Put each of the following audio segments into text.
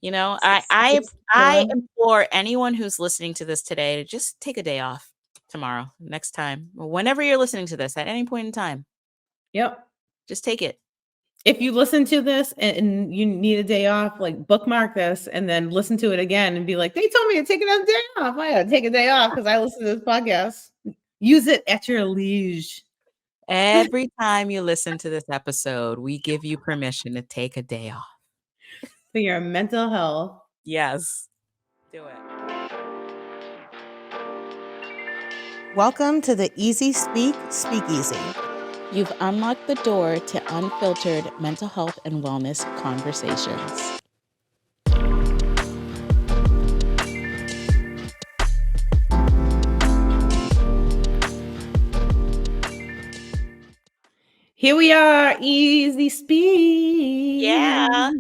You know, It's I implore anyone who's listening to this today to just take a day off tomorrow, next time, or whenever you're listening to this at any point in time. Yep. Just take it. If you listen to this and you need a day off, like bookmark this and then listen to it again and be like, they told me to take another day off. I gotta take a day off because I listen to this podcast. Use it at your leisure. Every time you listen to this episode, we give you permission to take a day off. For your mental health. Yes. Do it. Welcome to the EasySpeak Speakeasy. You've unlocked the door to unfiltered mental health and wellness conversations. Here we are, Easy Speak. Yeah.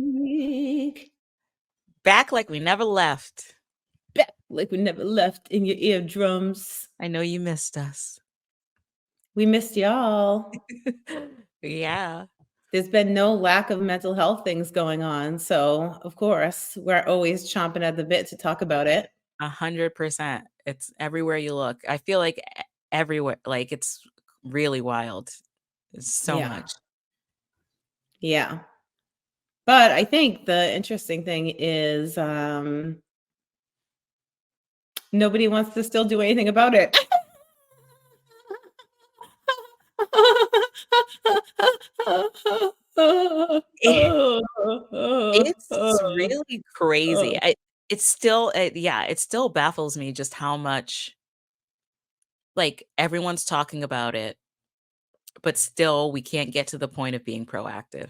Back like we never left. Back like we never left in your eardrums. I know you missed us. We missed y'all. Yeah. There's been no lack of mental health things going on. So, of course, we're always chomping at the bit to talk about it. 100%. It's everywhere you look. I feel like everywhere, like it's really wild. It's so much. Yeah. But I think the interesting thing is nobody wants to still do anything about it. It's really crazy. It still baffles me just how much like everyone's talking about it, but still we can't get to the point of being proactive.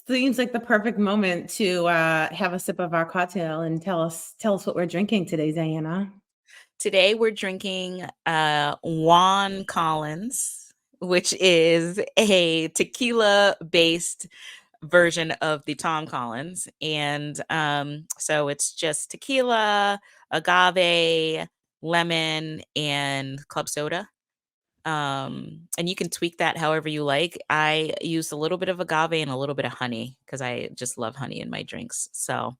Seems like the perfect moment to have a sip of our cocktail and tell us what we're drinking today, Dahyana. Today we're drinking Juan Collins, which is a tequila-based version of the Tom Collins. And so it's just tequila, agave, lemon, and club soda. And you can tweak that however you like. I used a little bit of agave and a little bit of honey because I just love honey in my drinks. So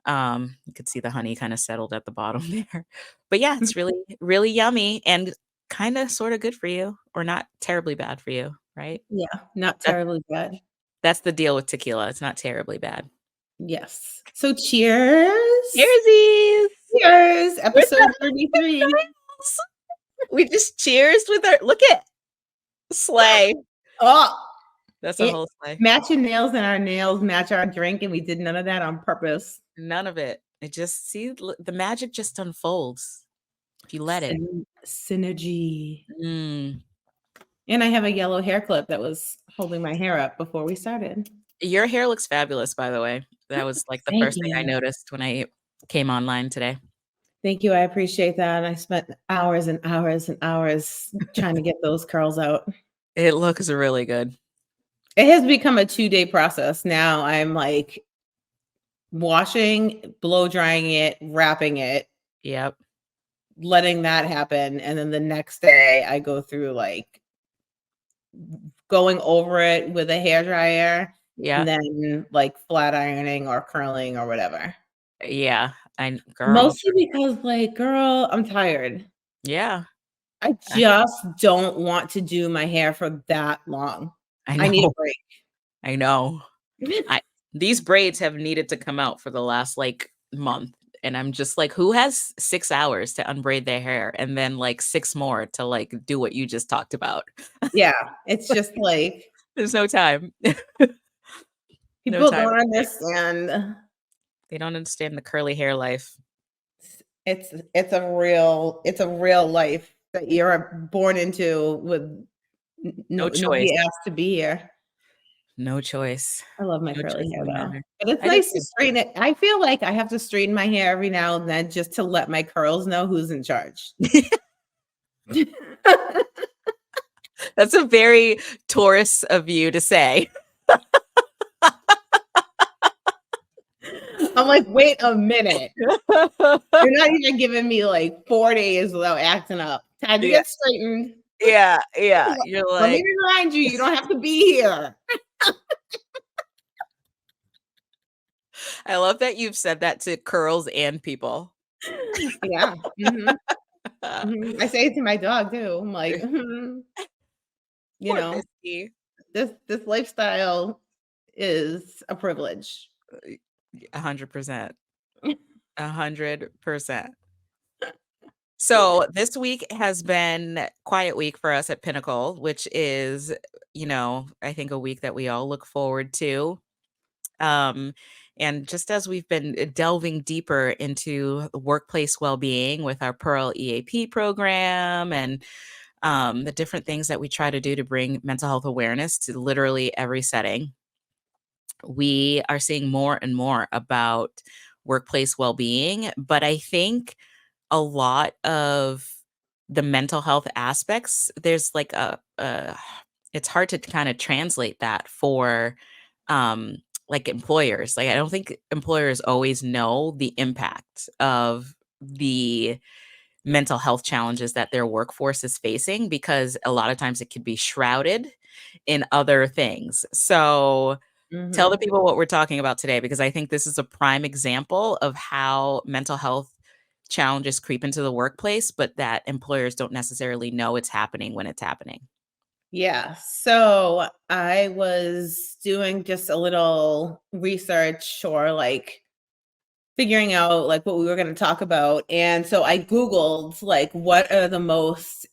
you could see the honey kind of settled at the bottom there. But yeah, it's really, really yummy and kind of sort of good for you, or not terribly bad for you, right? Yeah, not terribly bad. That's the deal with tequila. It's not terribly bad. Yes. So cheers. Cheersies. Cheers. Episode 33. We just cheers with our look at slay. Oh, That's a whole slay. Match your nails and our nails match our drink, and we did none of that on purpose. None of it. It just the magic just unfolds if you let it. Synergy. Mm. And I have a yellow hair clip that was holding my hair up before we started. Your hair looks fabulous, by the way. That was like the first thing I noticed when I came online today. Thank you. I appreciate that. I spent hours and hours and hours trying to get those curls out. It looks really good. It has become a 2-day process. Now I'm like washing, blow drying it, wrapping it. Yep. Letting that happen. And then the next day I go through like going over it with a hairdryer. Yeah. And then like flat ironing or curling or whatever. Yeah. Mostly because like, girl, I'm tired. Yeah. I just don't want to do my hair for that long. I need a break. I know. These braids have needed to come out for the last like month. And I'm just like, who has 6 hours to unbraid their hair and then like 6 more to like do what you just talked about? Yeah. It's just like there's no time. People don't understand. They don't understand the curly hair life. It's a real life that you're born into with no choice. Nobody asked to be here. No choice. I love my curly hair though. But it's nice to straighten it. I feel like I have to straighten my hair every now and then just to let my curls know who's in charge. That's a very Taurus of you to say. I'm like, wait a minute. You're not even giving me like 4 days without acting up. Time to get straightened. Yeah. You're like, let me remind you, you don't have to be here. I love that you've said that to curls and people. Yeah. I say it to my dog too. I'm like, you Poor know, Misty. this lifestyle is a privilege. 100%. 100%. So this week has been quiet week for us at Pinnacle, which is, I think a week that we all look forward to. Um, and just as we've been delving deeper into workplace well-being with our Pearl EAP program and the different things that we try to do to bring mental health awareness to literally every setting, we are seeing more and more about workplace well-being. But I think a lot of the mental health aspects, there's like it's hard to kind of translate that for um like employers. Like I don't think employers always know the impact of the mental health challenges that their workforce is facing, because a lot of times it could be shrouded in other things. So tell the people what we're talking about today, because I think this is a prime example of how mental health challenges creep into the workplace, but that employers don't necessarily know it's happening when it's happening. Yeah. So I was doing just a little research or like figuring out like what we were going to talk about. And so I Googled like what are the most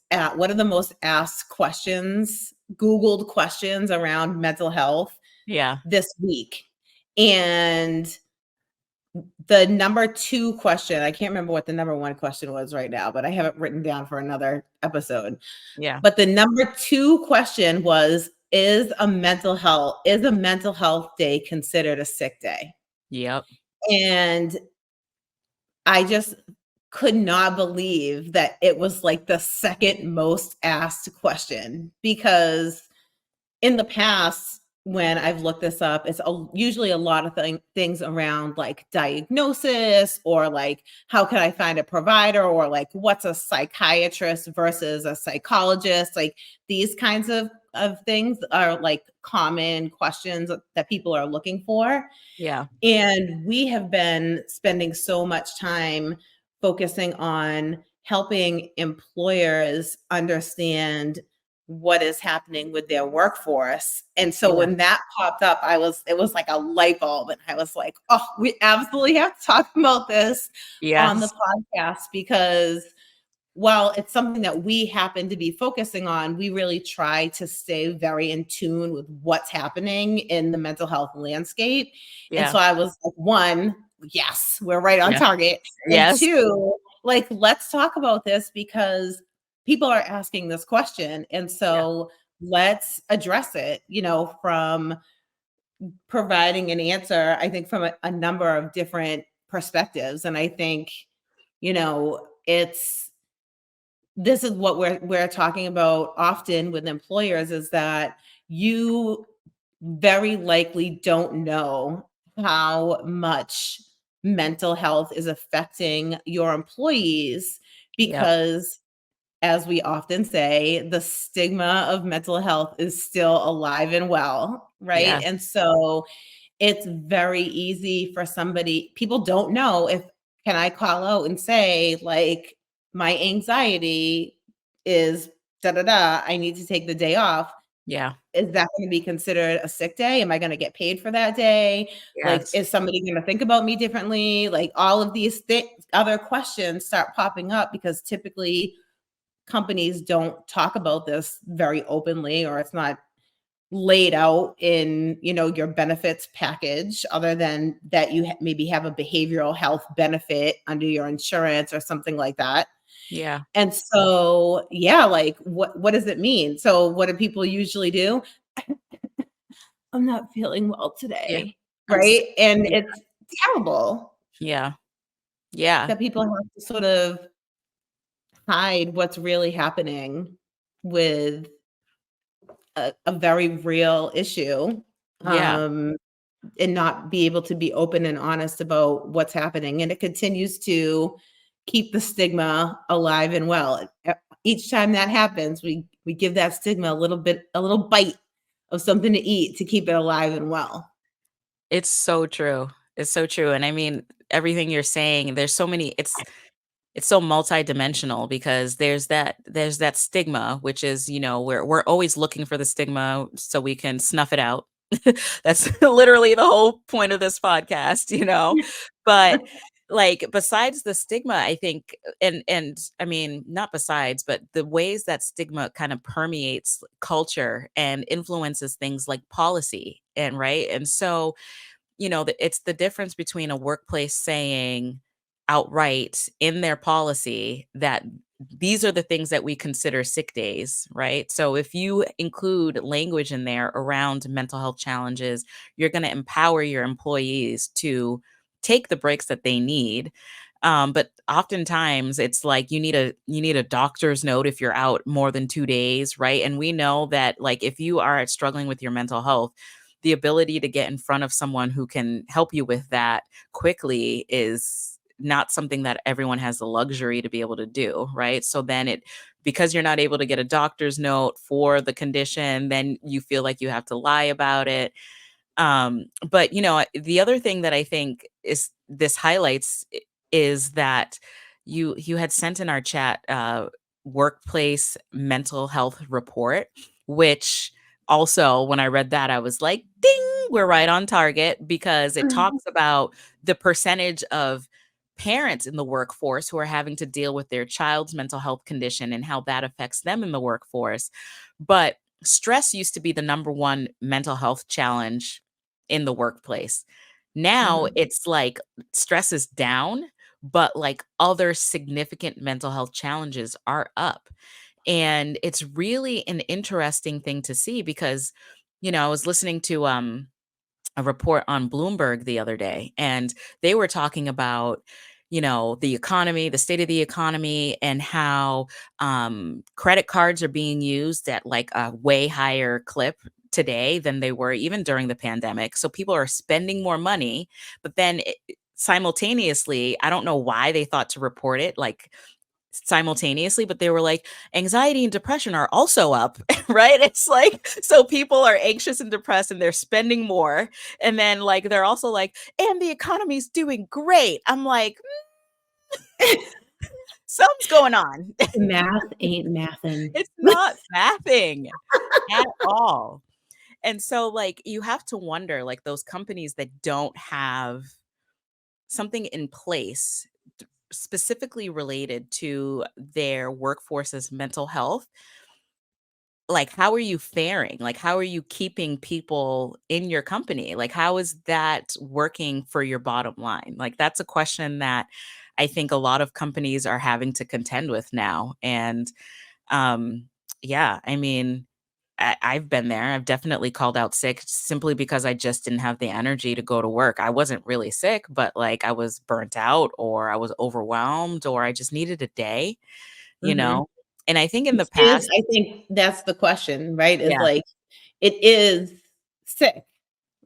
asked questions, Googled questions around mental health Yeah. this week. And the number 2 question, I can't remember what the number 1 question was right now, but I have it written down for another episode. Yeah. But the number 2 question was, is a mental health day considered a sick day? Yep. And I just could not believe that it was like the second most asked question, because in the past, when I've looked this up, it's usually a lot of things around like diagnosis, or like how can I find a provider, or like what's a psychiatrist versus a psychologist. Like these kinds of things are like common questions that people are looking for. Yeah. And we have been spending so much time focusing on helping employers understand what is happening with their workforce. And so Yeah. when that popped up, it was like a light bulb. And I was like, oh, we absolutely have to talk about this on the Yes. podcast, because while it's something that we happen to be focusing on, we really try to stay very in tune with what's happening in the mental health landscape. And Yeah. so I was like, 1, yes, we're right on Yeah. target. And Yes. 2, like, let's talk about this because people are asking this question. And so let's address it, from providing an answer, I think from a number of different perspectives. And I think, it's this is what we're talking about often with employers, is that you very likely don't know how much mental health is affecting your employees, Yep. because as we often say, the stigma of mental health is still alive and well, right? Yeah. And so it's very easy for people don't know if, can I call out and say, like, my anxiety is da da da, I need to take the day off. Yeah. Is that going to be considered a sick day? Am I going to get paid for that day? Like, Yes. is somebody going to think about me differently? Like, all of these other questions start popping up, because typically companies don't talk about this very openly, or it's not laid out in, your benefits package, other than that you maybe have a behavioral health benefit under your insurance or something like that. Yeah. And so, yeah, like what does it mean? So what do people usually do? I'm not feeling well Yeah. today, I'm s right? And Yeah. it's terrible Yeah. Yeah. that people have to sort of hide what's really happening with a very real issue, Yeah. and not be able to be open and honest about what's happening. And it continues to keep the stigma alive and well. Each time that happens, we give that stigma a little bite of something to eat to keep it alive and well. It's so true. It's so true. And I mean, everything you're saying, there's so many, it's so multidimensional because there's that stigma, which is, we're always looking for the stigma so we can snuff it out. That's literally the whole point of this podcast. But like besides the stigma, I think, and I mean, not besides, but the ways that stigma kind of permeates culture and influences things like policy and right. And so it's the difference between a workplace saying outright in their policy that these are the things that we consider sick days, right? So if you include language in there around mental health challenges, you're going to empower your employees to take the breaks that they need. But oftentimes it's like you need a doctor's note if you're out more than 2 days, right? And we know that like if you are struggling with your mental health, the ability to get in front of someone who can help you with that quickly is not something that everyone has the luxury to be able to do, right? So then because you're not able to get a doctor's note for the condition, then you feel like you have to lie about it. But the other thing that I think is this highlights is that you had sent in our chat workplace mental health report, which also when I read that I was like, ding, we're right on target because it talks about the percentage of parents in the workforce who are having to deal with their child's mental health condition and how that affects them in the workforce. But stress used to be the number one mental health challenge in the workplace. Now it's like stress is down, but like other significant mental health challenges are up. And it's really an interesting thing to see because, I was listening to a report on Bloomberg the other day, and they were talking about, the economy, the state of the economy, and how credit cards are being used at like a way higher clip today than they were even during the pandemic. So people are spending more money, but then simultaneously, I don't know why they thought to report it like simultaneously, but they were like, anxiety and depression are also up, right? It's like, so people are anxious and depressed and they're spending more. And then like, they're also like, and the economy's doing great. I'm like, something's going on. Math ain't mathin'. It's not mathing at all. And so like, you have to wonder like those companies that don't have something in place specifically related to their workforce's mental health, like how are you faring? Like how are you keeping people in your company? Like how is that working for your bottom line? Like that's a question that I think a lot of companies are having to contend with now. And um yeah, I mean, I've been there. I've definitely called out sick simply because I just didn't have the energy to go to work. I wasn't really sick, but like I was burnt out or I was overwhelmed or I just needed a day, you Mhm. know? And I think in the Is past, I think that's the question, right? Is yeah, like it is sick,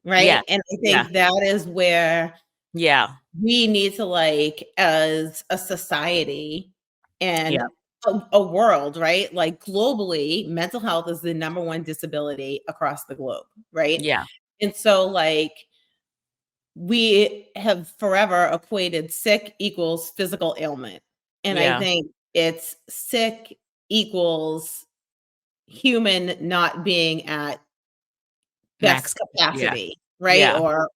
yeah, right? And I yeah, think that is where yeah, we need to like as a society and yeah, a world, right? Like globally, mental health is the number one disability across the globe, right? yeah, And so like we have forever equated sick equals physical ailment. And I yeah. think it's sick equals human not being at Max. best Yeah, capacity, right? yeah, Or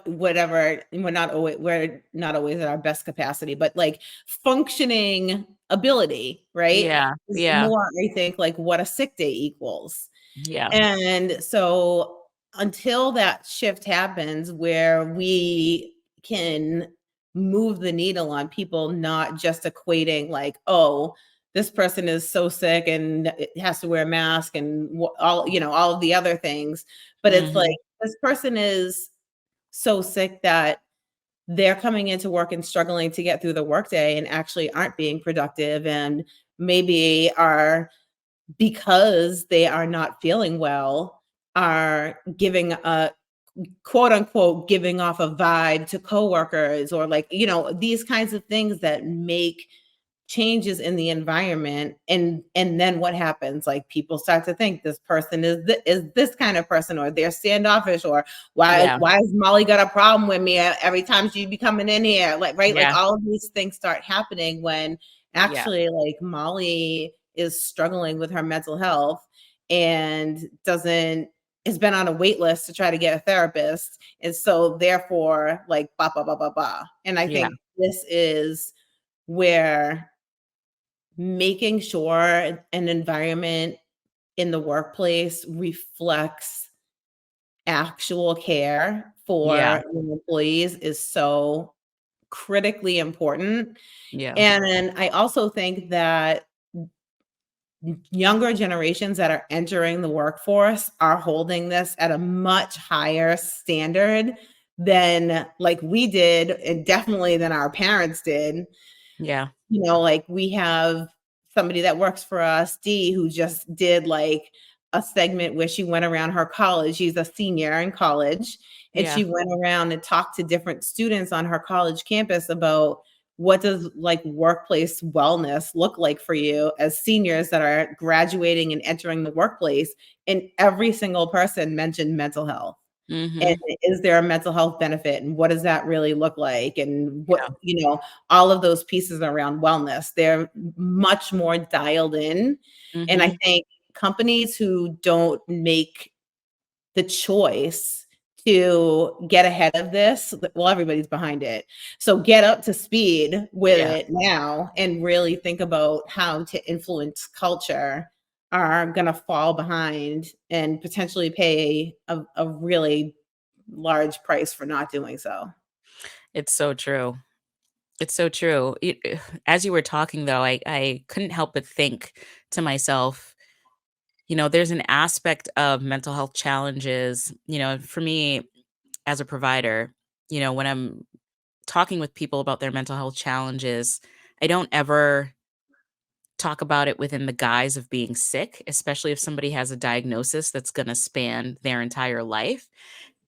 whatever, we're not always at our best capacity, but like functioning ability, right? yeah, Is yeah, more, I think, like what a sick day equals. yeah, And so until that shift happens where we can move the needle on people not just equating like, oh, this person is so sick and it has to wear a mask and all of the other things, but it's like mhm, this person is so sick that they're coming into work and struggling to get through the workday and actually aren't being productive and maybe are, because they are not feeling well, are giving a quote unquote giving off a vibe to coworkers or like, these kinds of things that make changes in the environment, and then what happens? Like, people start to think this person is this kind of person, or they're standoffish, or why Yeah. has Molly got a problem with me every time she be coming in here, like, right? Like, Yeah. all of these things start happening when Yeah. actually, like, Molly is struggling with her mental health and has been on a wait list to try to get a therapist, and so therefore, like, blah blah blah blah blah. And I Yeah. think this is where making sure an environment in the workplace reflects actual care Yeah. for your employees is so critically important. Yeah. And then I also think that younger generations that are entering the workforce are holding this at a much higher standard than, like, we did, and definitely than our parents did. Yeah. Like, we have somebody that works for us, Dee, who just did, like, a segment where she went around her college. She's a senior in college, and Yeah. she went around and talked to different students on her college campus about what does, like, workplace wellness look like for you as seniors that are graduating and entering the workplace. And every single person mentioned mental health. And Mhm. is there a mental health benefit? And what does that really look like? And Yeah. all of those pieces around wellness, they're much more dialed in. And I Mhm. think companies who don't make the choice to get ahead of this, well, everybody's behind it. So get up to speed with Yeah. it now and really think about how to influence culture, are going to fall behind and potentially pay a really large price for not doing so. It's so true. It's so true. As you were talking though, I couldn't help but think to myself, there's an aspect of mental health challenges, for me as a provider, when I'm talking with people about their mental health challenges, I don't ever talk about it within the guise of being sick, especially if somebody has a diagnosis that's going to span their entire life.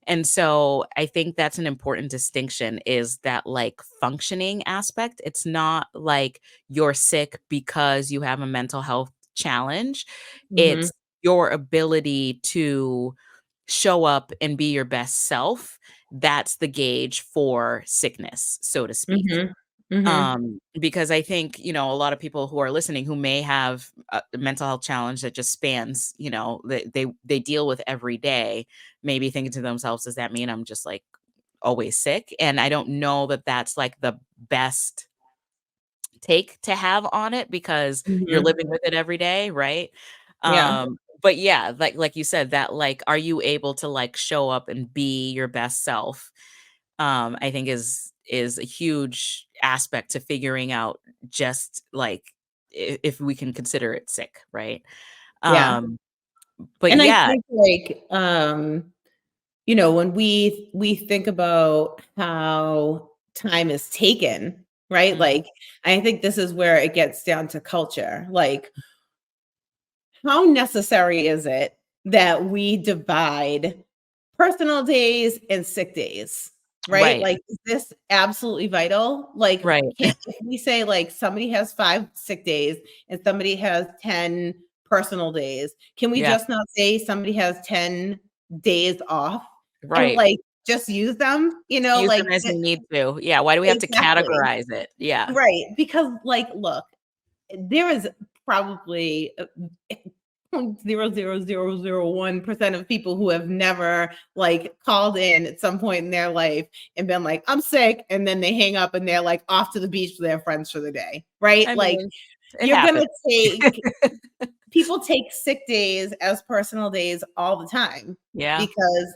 And so I think that's an important distinction, is that like functioning aspect. It's not like you're sick because you have a mental health challenge. Mhm. It's your ability to show up and be your best self. That's the gauge for sickness, so to speak. Mhm. Mhm. Because I think, a lot of people who are listening who may have a mental health challenge that just spans, that they deal with every day, maybe thinking to themselves, does that mean I'm just like always sick? And I don't know that that's like the best take to have on it, because you're Mhm. living with it every day, right? Yeah. But yeah, like you said, that like, are you able to like show up and be your best self? I think is a huge aspect to figuring out, just like if we can consider it sick, right? Yeah. Um, but And I yeah. think, like, when we think about how time is taken, right? Mhm. Like, I think this is where it gets down to culture. Like, how necessary is it that we divide personal days and sick days, right? Right. Like, is this absolutely vital? Like, Right. can't if we say, like, somebody has 5 sick days and somebody has 10 personal days, can we Yeah. just not say somebody has 10 days off and, Right. like, just use them? Just use Like, them as you need to. Yeah. Why do we have to exactly. categorize it? Yeah. Right, because, like, look, there is probably 0.00001% of people who have never, like, called in at some point in their life and been like, "I'm sick," and then they hang up and they're, like, off to the beach with their friends for the day, right? I Like, mean, it you're gonna happens. take people take sick days as personal days all the time Yeah. because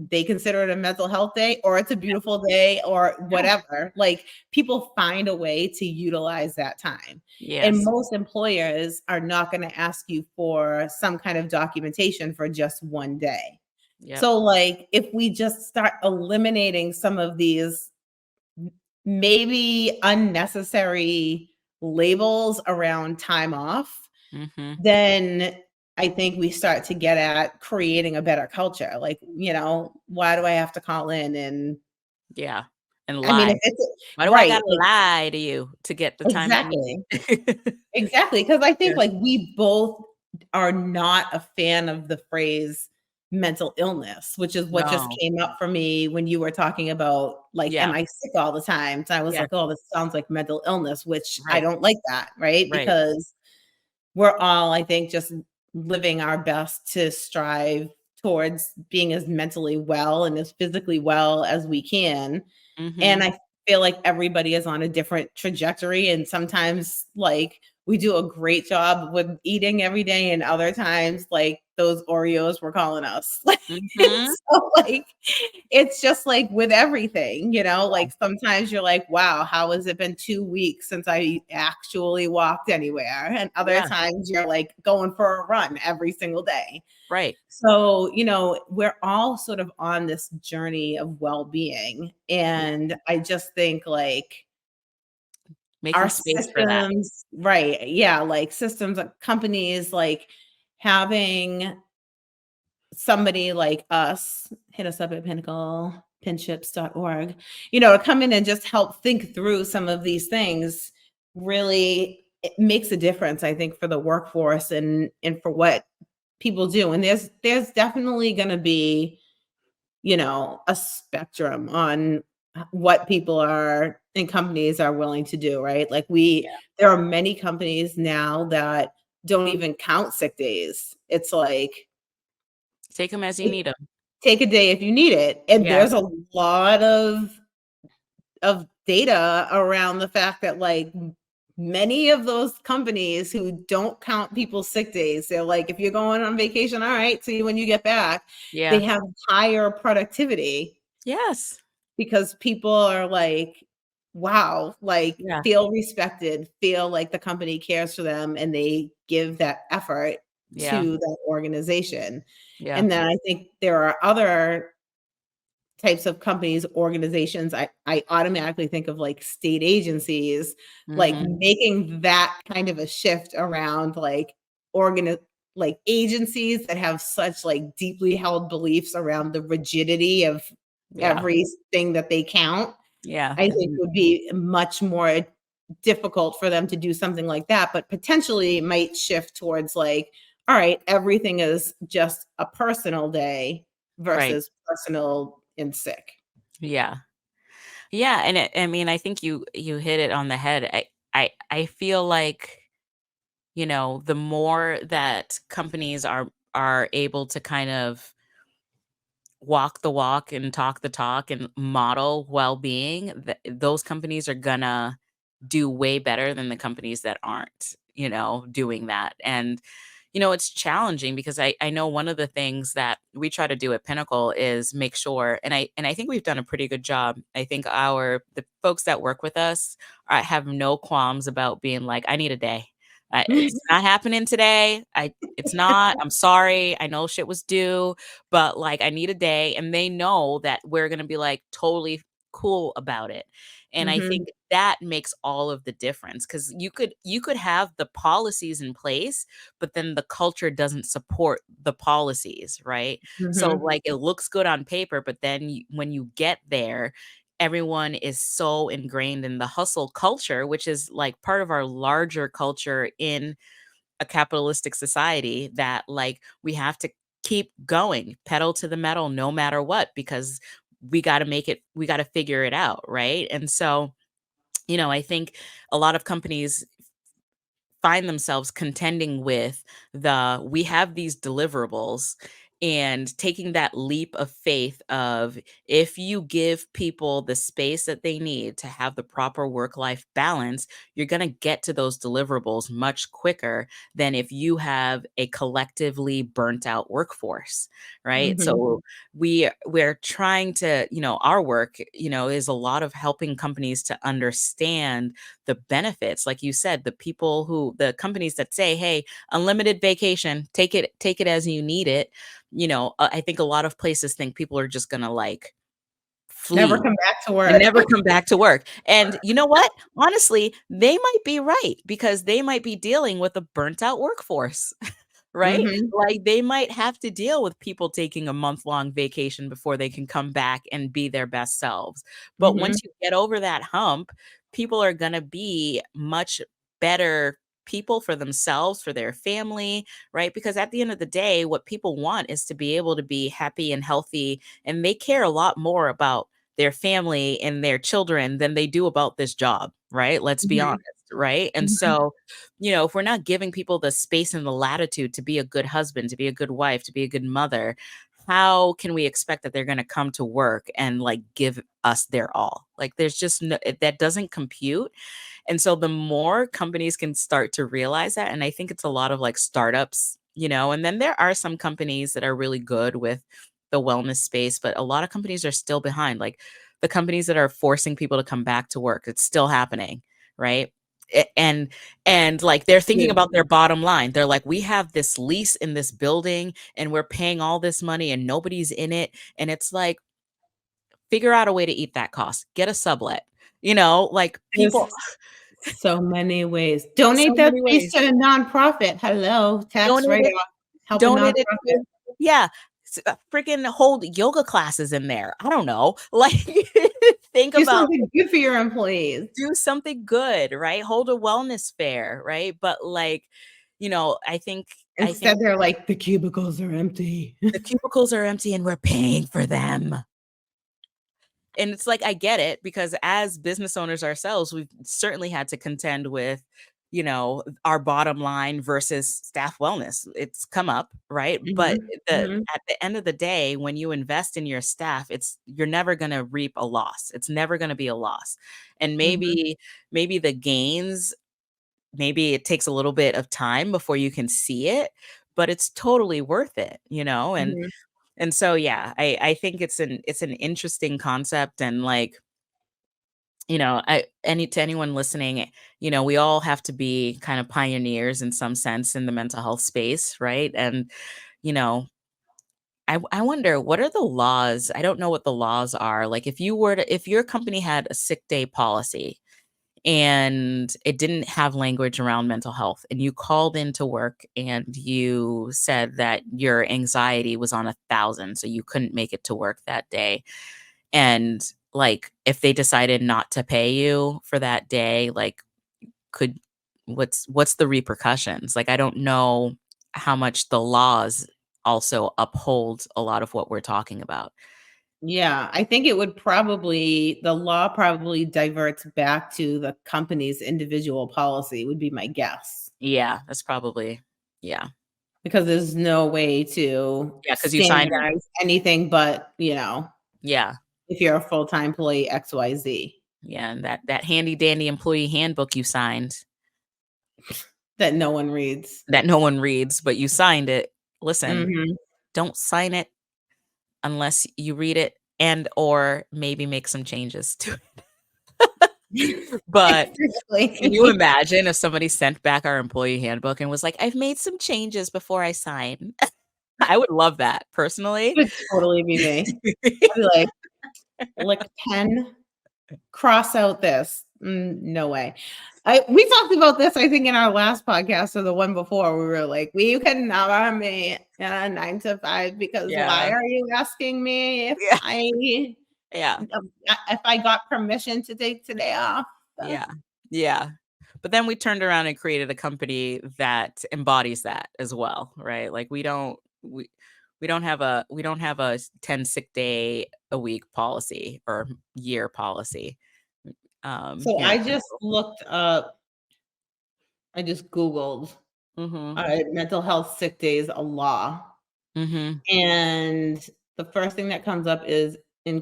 they consider it a mental health day, or it's a beautiful day, or Yeah. whatever. Like, people find a way to utilize that time. And Yes. most employers are not going to ask you for some kind of documentation for just one day. Yep. So, like, if we just start eliminating some of these maybe unnecessary labels around time off, Mhm. then I think we start to get at creating a better culture. Like, why do I have to call in? And Yeah. and I mean, if lie. it's Why do I right, gotta like lie to you to get the time I exactly. need? Exactly, because I Yeah. think, like, we both are not a fan of the phrase mental illness, which is what just No. came up for me when you were talking about, like, "Am Yeah. I sick all the time?" So I was Yeah. like, "Oh, this sounds like mental illness," which I Right. don't like that, right? Right. Because we're all, I think, just living our best to strive towards being as mentally well and as physically well as we can. And Mhm. I feel like everybody is on a different trajectory. And sometimes, like, we do a great job with eating every day, and other times, like, those Oreos were calling us. Like, Mhm. so, like, it's just like with everything, Yeah. like sometimes you're like, wow, how has it been 2 weeks since I actually walked anywhere? And other Yeah. times you're like going for a run every single day. Right. So, we're all sort of on this journey of well-being. Yeah. And I just think like our Making space for that. systems, right? Yeah, like systems, companies, like having somebody like us, hit us up at pinships.org, to come in and just help think through some of these things really it makes a difference, I think, for the workforce and for what people do. And there's definitely going to be, a spectrum on what people are and companies are willing to do, right? Like Yeah. there are many companies now that don't even count sick days. It's like Take them as you need them. take a day if you need it. And Yeah. there's a lot of data around the fact that, like, many of those companies who don't count people's sick days, they're like, if you're going on vacation, all right, see you when you get back. They Yeah. have higher productivity Yes. because people are like, wow, like, Yeah. feel respected, feel like the company cares for them, and they give that effort Yeah. to that organization. Yeah. And then I think there are other types of companies, organizations, I automatically think of like state agencies, like Mhm. making that kind of a shift around like organi like agencies that have such like deeply held beliefs around the rigidity of Yeah. everything that they count. Yeah. I think would be much more difficult for them to do something like that, but potentially might shift towards like, all right, everything is just a personal day Right. versus personal and sick. Yeah. Yeah, and I mean, I think you hit it on the head. I feel like, the more that companies are able to kind of walk the walk and talk the talk and model well-being, those companies are gonna do way better than the companies that aren't, doing that. And it's challenging because I know one of the things that we try to do at Pinnacle is make sure, and I think we've done a pretty good job. I think the folks that work with us have no qualms about being like, I need a day. It's not happening today. It's not. I'm sorry. I know shit was due, but like I need a day, and they know that we're gonna be like totally cool about it. And I Mhm, think that makes all of the difference because you could have the policies in place, but then the culture doesn't support the policies, right? So mhm, like it looks good on paper, but then when you get there, everyone is so ingrained in the hustle culture, which is like part of our larger culture in a capitalistic society that like we have to keep going, pedal to the metal no matter what, because we got to figure it out, right? And so, I think a lot of companies find themselves contending with we have these deliverables, and taking that leap of faith of, if you give people the space that they need to have the proper work life balance, you're going to get to those deliverables much quicker than if you have a collectively burnt out workforce, right? mhm, So we're trying to, our work, is a lot of helping companies to understand the benefits. Like you said, the companies that say, hey, unlimited vacation, take it as you need it. I think a lot of places think people are just gonna like never flee come back to and work. never come back to work. And you know what? Honestly, they might be right, because they might be dealing with a burnt out workforce. right? Mhm. Like they might have to deal with people taking a month-long vacation before they can come back and be their best selves. But Mhm. once you get over that hump, people are going to be much better people for themselves, for their family, right? Because at the end of the day, what people want is to be able to be happy and healthy, and they care a lot more about their family and their children than they do about this job, right? Let's be Mhm. honest, right? And Mhm. so, if we're not giving people the space and the latitude to be a good husband, to be a good wife, to be a good mother, how can we expect that they're going to come to work and like give us their all? Like there's just no, that doesn't compute. And so the more companies can start to realize that, and I think it's a lot of like startups, and then there are some companies that are really good with the wellness space, but a lot of companies are still behind. Like the companies that are forcing people to come back to work, it's still happening, right? And like they're thinking Yeah. about their bottom line. They're like, we have this lease in this building and we're paying all this money and nobody's in it. And it's like, figure out a way to eat that cost. Get a sublet. Like people, There's so many ways. so Donate that many space ways. to a nonprofit. Hello, tax Donate it, write-off. Help a donate it nonprofit. to, yeah, freaking hold yoga classes in there. I don't know. Like, think Do about something good for your employees. do something good, right? Hold a wellness fair, right? But like, I think Instead, they're like, "The cubicles are empty." the cubicles are empty and we're paying for them. And it's like, I get it because as business owners ourselves, we've certainly had to contend with, our bottom line versus staff wellness. It's come up, right? But Mhm. the Mhm. at the end of the day, when you invest in your staff, you're never going to reap a loss. It's never going to be a loss. And Mhm. maybe the gains, maybe it takes a little bit of time before you can see it, but it's totally worth it. And Mhm. and so yeah, I think it's an interesting concept. And like, to anyone listening, we all have to be kind of pioneers in some sense in the mental health space, right? And you know I wonder, what are the laws? I don't know what the laws are. Like if your company had a sick day policy and it didn't have language around mental health, and you called into work and you said that your anxiety was on 1,000, so you couldn't make it to work that day, and like if they decided not to pay you for that day, like could what's the repercussions? Like I don't know how much the laws also uphold a lot of what we're talking about. Yeah, I think the law probably diverts back to the company's individual policy would be my guess, Yeah, that's probably, yeah. because there's no way to Yeah, because you signed it. standardize anything but, Yeah. if you're a full-time employee XYZ Yeah, and that handy dandy employee handbook you signed that no one reads. that no one reads, but you signed it. Listen, Mhm. don't sign it unless you read it and or maybe make some changes to it. But can you Exactly. imagine if somebody sent back our employee handbook and was like, "I've made some changes before I sign." I would love that personally. Would totally be me. I'd be like, "Lick pen, cross out this." No way. We talked about this, I think, in our last podcast or the one before. We were like, "We can never be in a 9 to 5 because why Yeah. are you asking me Yeah. Yeah. if I got permission to take today off?" Yeah. Yeah. But then we turned around and created a company that embodies that as well, right? Like we don't have a 10 sick day a week policy or year policy. So Here. I just Googled, Mhm. mental health sick days, a law. Mhm. And the first thing that comes up is the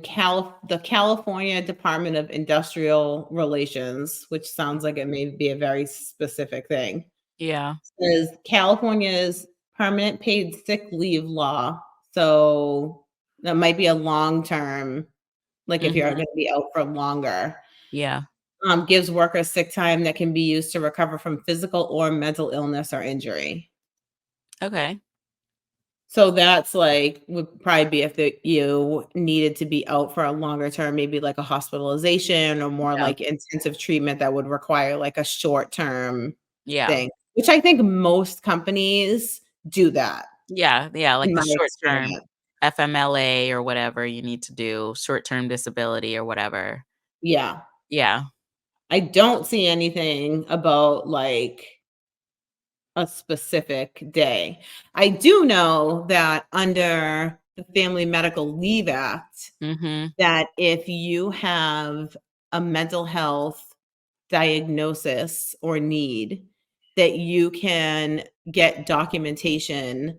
California Department of Industrial Relations, which sounds like it may be a very specific thing. Yeah. Says California's permanent paid sick leave law. So that might be a long term, like if you're Mhm. going to be out for longer. Yeah. Gives workers sick time that can be used to recover from physical or mental illness or injury. Okay. So that's like would probably be if you needed to be out for a longer term, maybe like a hospitalization or more Yeah. like intensive treatment that would require like a short term Yeah. thing, which I think most companies do that Yeah, like in the my short term experience. FMLA or whatever you need to do, short-term disability or whatever. Yeah. Yeah. I don't see anything about like a specific day. I do know that under the Family Medical Leave Act, Mhm. that if you have a mental health diagnosis or need, that you can get documentation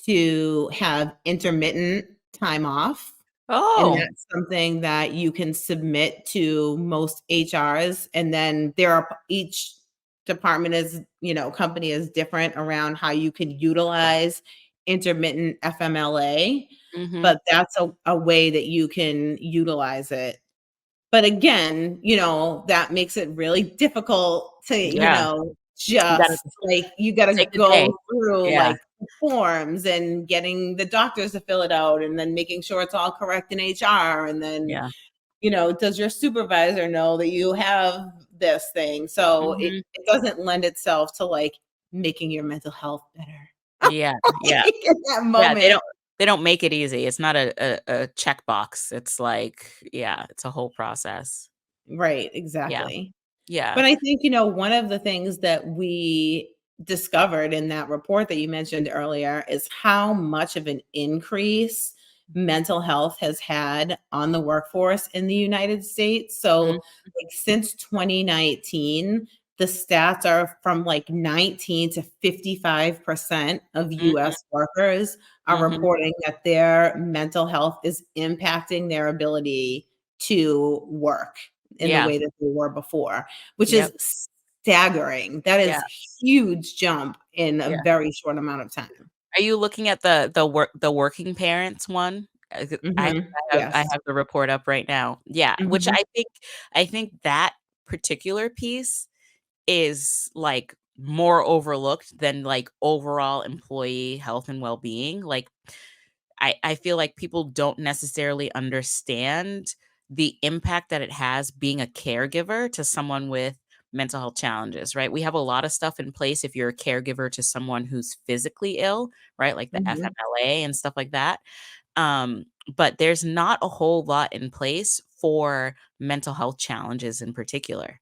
to have intermittent time off. And Oh. that's something that you can submit to most HRs. And then there are each department is, company is different around how you can utilize intermittent FMLA, Mhm. but that's a way that you can utilize it. But again, that makes it really difficult to, Yeah. You gotta just like you gotta take a day. go through Yeah. like forms and getting the doctors to fill it out and then making sure it's all correct in HR. And then, Yeah. does your supervisor know that you have this thing? So it, Mhm. it doesn't lend itself to like making your mental health better. Yeah. Yeah. In that Yeah, moment. they don't make it easy. It's not a checkbox. It's like, yeah, it's a whole process. Right, Yeah. exactly. Yeah. But I think, one of the things that we discovered in that report that you mentioned earlier is how much of an increase mental health has had on the workforce in the United States. So, Mm, like since 2019, the stats are from like 19 to 55% of mhm, US workers are mhm. reporting that their mental health is impacting their ability to work in the Yeah. way that they were before, which Yep. is staggering. That is Yes. huge jump in a Yeah. very short amount of time. Are you looking at the working parents one? Mhm. I Yes. have the report up right now. Yeah, which Mhm. I think that particular piece is, like, more overlooked than, like, overall employee health and well-being. Like, I feel like people don't necessarily understand the impact that it has being a caregiver to someone with mental health challenges, right? We have a lot of stuff in place if you're a caregiver to someone who's physically ill, right? Like the Mhm. FMLA and stuff like that. Um, but there's not a whole lot in place for mental health challenges in particular,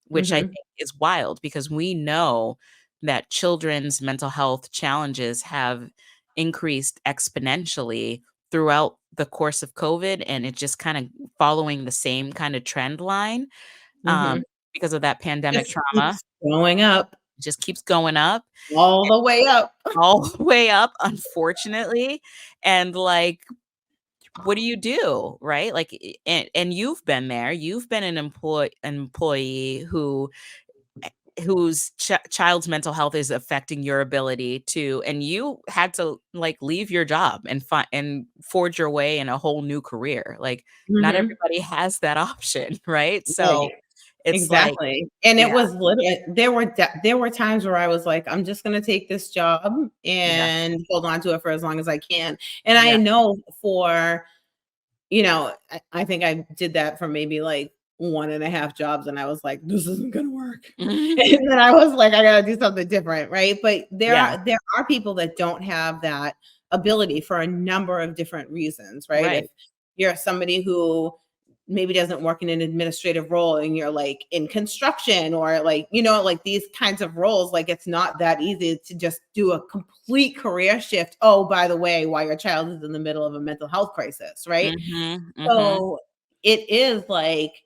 which I Mhm. think is wild because we know that children's mental health challenges have increased exponentially throughout the course of COVID, and it just kind of following the same kind of trend line, um, Mhm. because of that pandemic Just trauma. keeps going up, It just keeps going up, all the way up. all the way up, unfortunately, and, like, what do you do, right? Like, and you've been there. You've been an employee whose child's mental health is affecting your ability to, and you had to like leave your job and find and forge your way in a whole new career. Like, not Mhm. everybody has that option, right? Right. So it's like, Exactly. And it yeah, was literally there were times where I was like, I'm just gonna take this job yeah, and hold on to it for as long as I can. And I yeah. know for I think I did that for maybe like 1.5 jobs and I was like, this isn't gonna work. Mhm. And then I was like, I gotta do something different, right? But there Yeah, are there are people that don't have that ability for a number of different reasons, right? If right. you're somebody who maybe doesn't work in an administrative role and you're like in construction or like, like these kinds of roles, like it's not that easy to just do a complete career shift. Oh, by the way, while your child is in the middle of a mental health crisis, right? Mhm, mhm. So it is like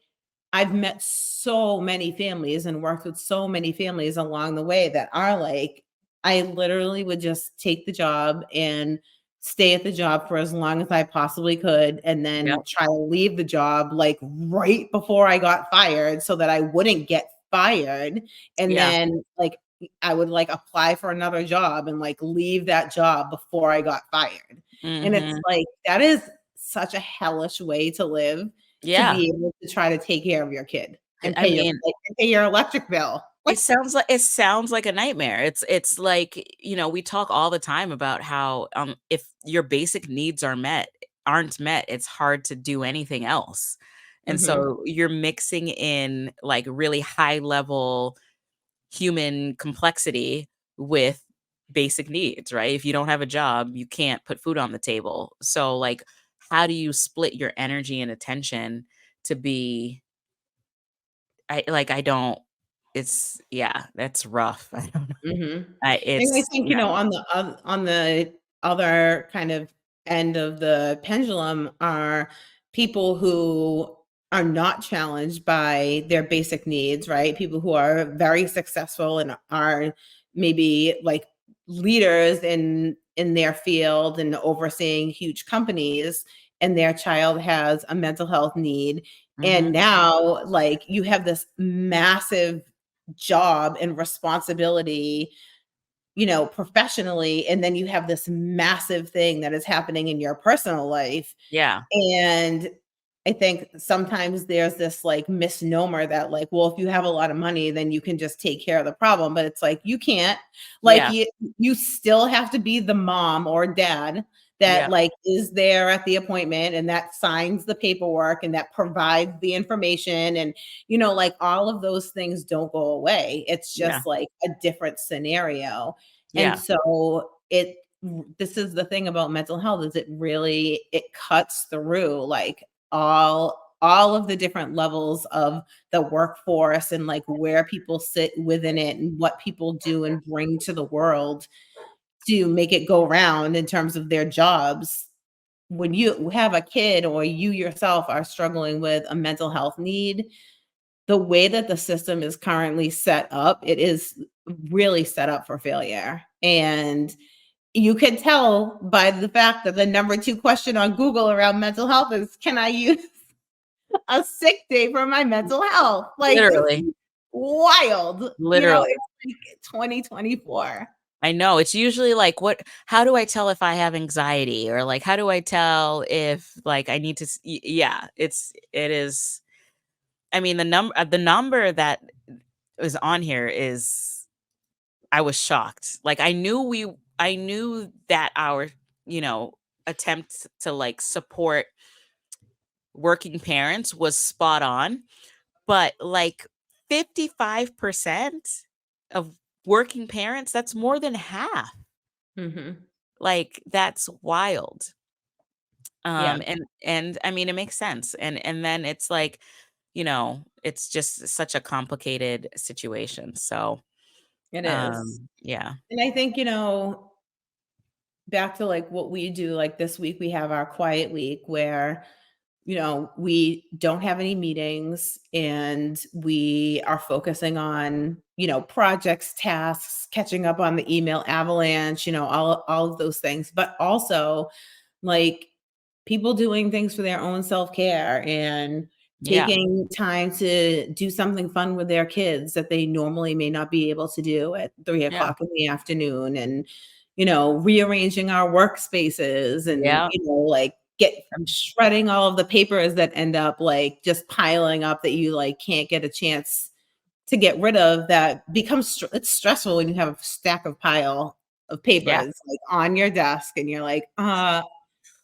I've met so many families and worked with so many families along the way that are like, I literally would just take the job and stay at the job for as long as I possibly could and Yep. then try to leave the job like right before I got fired so that I wouldn't get fired. And Yeah. then like I would like apply for another job and like leave that job before I got fired. And it's Mhm. like that is such a hellish way to live to Yeah. be able to try to take care of your kid and I pay your mean, and pay your electric bill. Like it sounds like a nightmare. It's like, we talk all the time about how, if your basic needs aren't met, it's hard to do anything else. And mhm, so you're mixing in like really high level human complexity with basic needs, right? If you don't have a job, you can't put food on the table. So like, how do you split your energy and attention to be I don't it's yeah, that's rough. I don't know. Mhm. And I It's think, yeah. on the other kind of end of the pendulum are people who are not challenged by their basic needs, right? People who are very successful and are maybe like leaders in their field and overseeing huge companies, and their child has a mental health need. And Mhm. now like you have this massive job and responsibility, professionally, and then you have this massive thing that is happening in your personal life. Yeah. And I think sometimes there's this like misnomer that like, well, if you have a lot of money, then you can just take care of the problem. But it's like you can't. Like Yeah. you still have to be the mom or dad that Yeah. like is there at the appointment and that signs the paperwork and that provides the information, and like all of those things don't go away. It's Yeah. just like a different scenario. And Yeah. so this is the thing about mental health is it cuts through like all of the different levels of the workforce and like where people sit within it and what people do and bring to the world to make it go round in terms of their jobs. When you have a kid or you yourself are struggling with a mental health need, the way that the system is currently set up, it is really set up for failure. And you can tell by the fact that the number 2 question on Google around mental health is, "Can I use a sick day for my mental health?" Like, this Literally. is wild. Literally. It's like 2024. I know. It's usually like, how do I tell if I have anxiety, or like how do I tell if like I need to yeah, it is. I mean, the number that is on here is, I was shocked. Like I knew that our, you know, attempt to like support working parents was spot on, but like 55% of working parents, that's more than half. Mhm. Like that's wild. Yeah, And I mean it makes sense. And then it's like, it's just such a complicated situation. So, it is. yeah. And I think, back to like what we do, like this week we have our quiet week where we don't have any meetings and we are focusing on projects, tasks, catching up on the email avalanche, all of those things, but also like people doing things for their own self-care and Yeah. taking time to do something fun with their kids that they normally may not be able to do at 3 Yeah. o'clock in the afternoon, and rearranging our workspaces and Yeah. like get shredding all of the papers that end up like just piling up that you like can't get a chance to get rid of, that becomes it's stressful when you have a stack of pile of Yeah. papers like on your desk and you're like,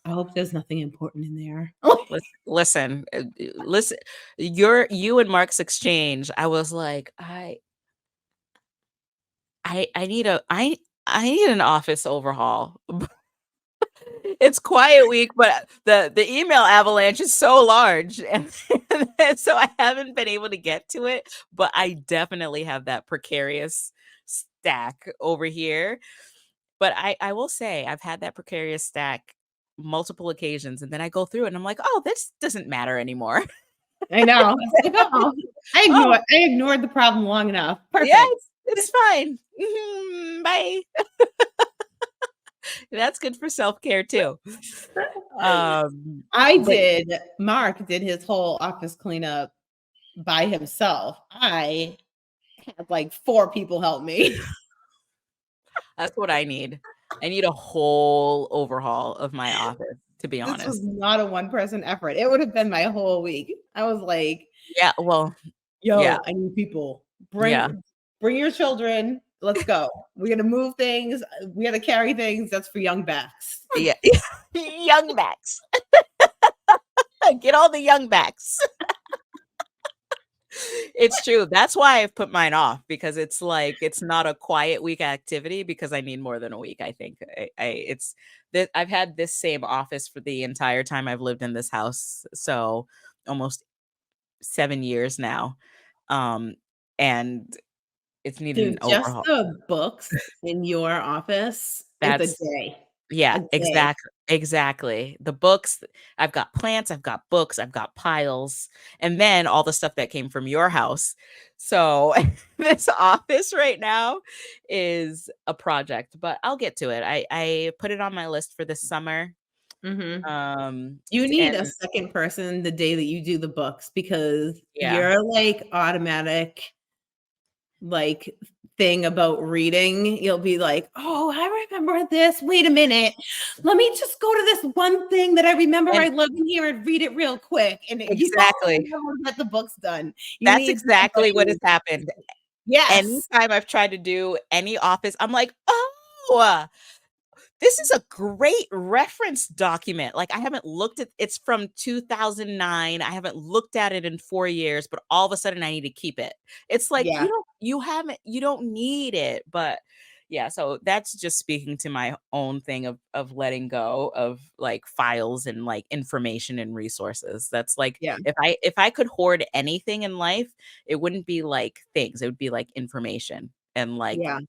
I hope there's nothing important in there. Listen, you and Mark's exchange, I was like, I need I need an office overhaul. It's quiet week, but the email avalanche is so large, and so I haven't been able to get to it, but I definitely have that precarious stack over here. But I will say I've had that precarious stack multiple occasions, and then I go through it and I'm like, "Oh, this doesn't matter anymore." I know. It's like, oh, Oh, I ignored the problem long enough. yeah, Perfect. it's fine. Mhm, bye. That's good for self-care too. But Mark did his whole office cleanup by himself. I had like 4 people help me. that's what I need. I need a whole overhaul of my office, to be This was honest. not a one-person effort. It would have been my whole week. I was like, Yeah, well, yeah, "Yo, I need people. yeah, Bring your children. Let's go. We're gonna move things. We gotta carry things. That's for young backs." yeah. Young backs. Get all the young backs. It's true. That's why I've put mine off, because it's like it's not a quiet week activity, because I need more than a week, I think. It's that I've had this same office for the entire time I've lived in this house, so almost 7 years now. Um, and it's needed an Dude, just overhaul. the books in your office is a That's day. Yeah, A day. exactly. The books, I've got plants, I've got books, I've got piles, and then all the stuff that came from your house. So this office right now is a project, but I'll get to it. I put it on my list for this summer. Mhm. Um, You need and a second person the day that you do the books because yeah, your, like, automatic, like, thing about reading, you'll be like, "Oh, I remember this. Wait a minute. Let me just go to this one thing that I remember and I love in here and read it real quick," and you don't exactly. never get the books done. You That's need exactly what has somebody. happened. Yes. Anytime I've tried to do any office, I'm like, "Oh, this is a great reference document." Like, I haven't looked at it's from 2009. I haven't looked at it in 4 years, but all of a sudden I need to keep it. It's like, Yeah. you don't need it, but yeah, so that's just speaking to my own thing of letting go of, like, files and, like, information and resources. That's like, Yeah. if I could hoard anything in life, it wouldn't be, like, things, it would be, like, information and, like, Yeah.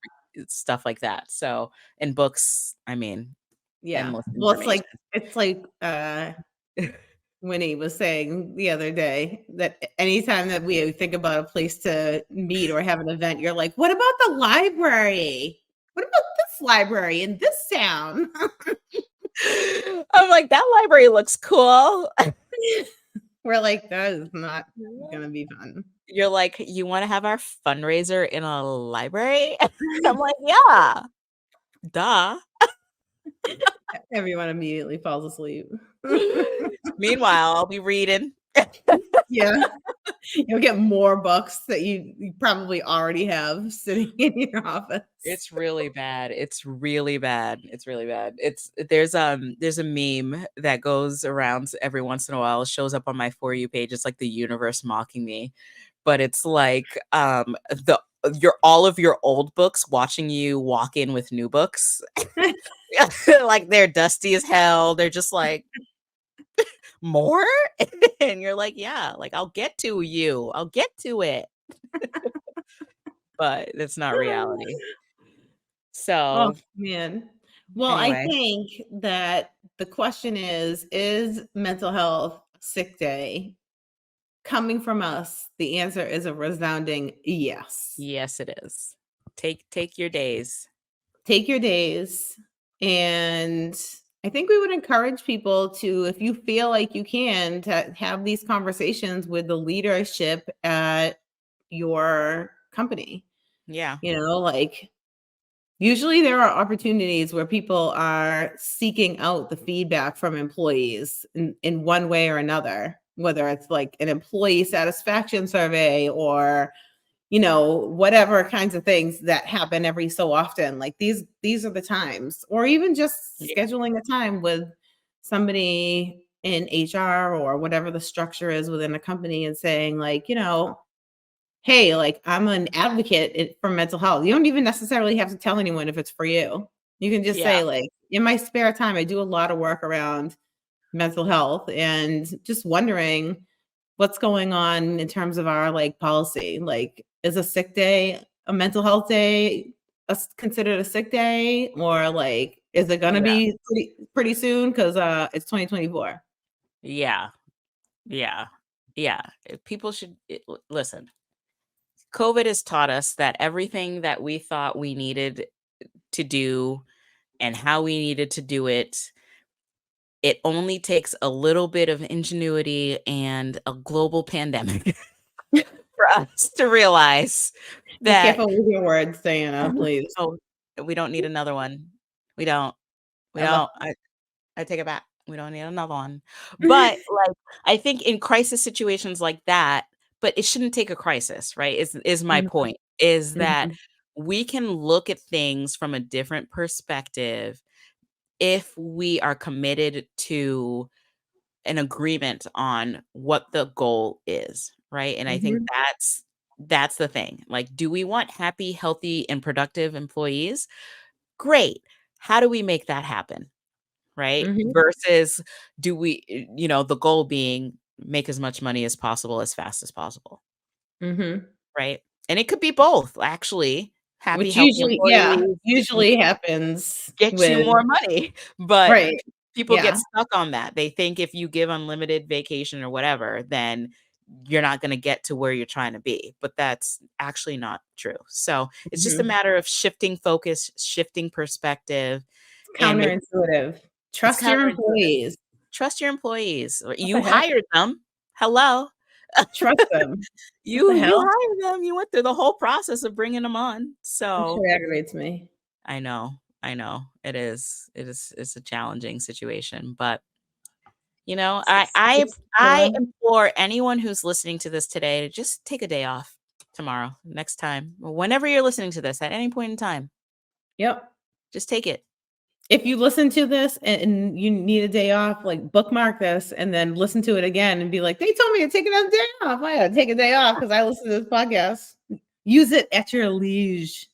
stuff like that. So in books, I mean, Yeah. endless Well, information. it's like, Winnie was saying the other day that anytime that we think about a place to meet or have an event, you're like, "What about the library? What about this library in this town?" I'm like, "That library looks cool." We're like, "That is not gonna be fun." You're like, "You wanna have our fundraiser in a library?" I'm like, "Yeah, duh." Everyone immediately falls asleep. Meanwhile, I'll be reading. Yeah. You'll get more books that you probably already have sitting in your office. It's really bad. It's really bad. It's really bad. There's a meme that goes around every once in a while, shows up on my For You page. It's like the universe mocking me. But it's like the your all of your old books watching you walk in with new books. Like they're dusty as hell. They're just like, more? And you're like, yeah, like I'll get to you. I'll get to it. But it's not reality. Oh, So man. Well, I anyway, think that the question is mental health a sick day? Coming from us, the answer is a resounding yes. yes, it is. Take your days. Take your days. And I think we would encourage people to, if you feel like you can, to have these conversations with the leadership at your company. Yeah. Like, usually there are opportunities where people are seeking out the feedback from employees in one way or another, whether it's like an employee satisfaction survey or whatever kinds of things that happen every so often. Like these are the times, or even just Yeah. scheduling a time with somebody in HR or whatever the structure is within a company and saying like, hey, like I'm an advocate for mental health. You don't even necessarily have to tell anyone if it's for you. You can just Yeah. say like, in my spare time, I do a lot of work around mental health and just wondering what's going on in terms of our like policy. Like, is a sick day a mental health day considered a sick day, or like is it going to Yeah. be pretty soon because it's 2024? Yeah. Yeah. Yeah. People should listen. COVID has taught us that everything that we thought we needed to do and how we needed to do it, it only takes a little bit of ingenuity and a global pandemic for us to realize Be that, careful with your words, Diana, please. oh, we don't need another one. We don't. We I love don't. I take it back. We don't need another one. But, like, I think in crisis situations like that, but it shouldn't take a crisis, right? Is my Mhm, point, is that mhm. we can look at things from a different perspective if we are committed to an agreement on what the goal is, right? And I think Mhm. That's the thing. Like, do we want happy, healthy, and productive employees? Great. How do we make that happen? Right? Mhm. Versus do we, the goal being make as much money as possible as fast as possible. Mhm. Right? And it could be both, actually. Happy, Which healthy employees usually happens get you with more money, but right. people get Yeah. stuck on that. They think if you give unlimited vacation or whatever, then you're not going to get to where you're trying to be, but that's actually not true. So it's just a Mhm. matter of shifting focus, shifting perspective, and Counterintuitive. it's Trust your counterintuitive. employees. Trust your employees. What the You heck? hired them. Hello. Trust them. What the You hell? hired them. You went through the whole process of bringing them on. That So shit aggravates me. I know. I know. It is. It's a challenging situation, but I Yeah. implore anyone who's listening to this today to just take a day off tomorrow, next time, or whenever you're listening to this at any point in time. Yep. Just take it. If you listen to this and you need a day off, like bookmark this and then listen to it again and be like, they told me to take another day off. I gotta take a day off because I listen to this podcast. Use it at your leisure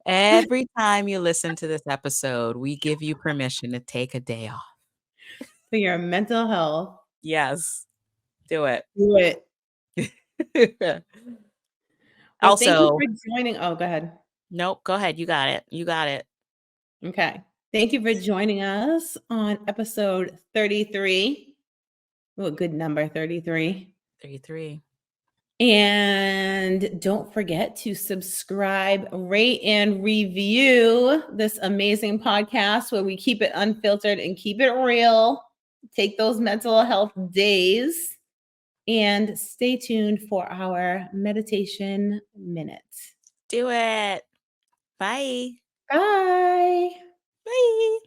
Every time you listen to this episode, we give you permission to take a day off. for your mental health. Yes. Do it. Do it. Well, thank you Also, for joining. Oh, go ahead. nope, go ahead. You got it. You got it. Okay. Thank you for joining us on episode 33. Oh, a good number, 33. 33. And don't forget to subscribe, rate, and review this amazing podcast where we keep it unfiltered and keep it real. Take those mental health days and stay tuned for our meditation minute. Do it. Bye. Bye. Bye.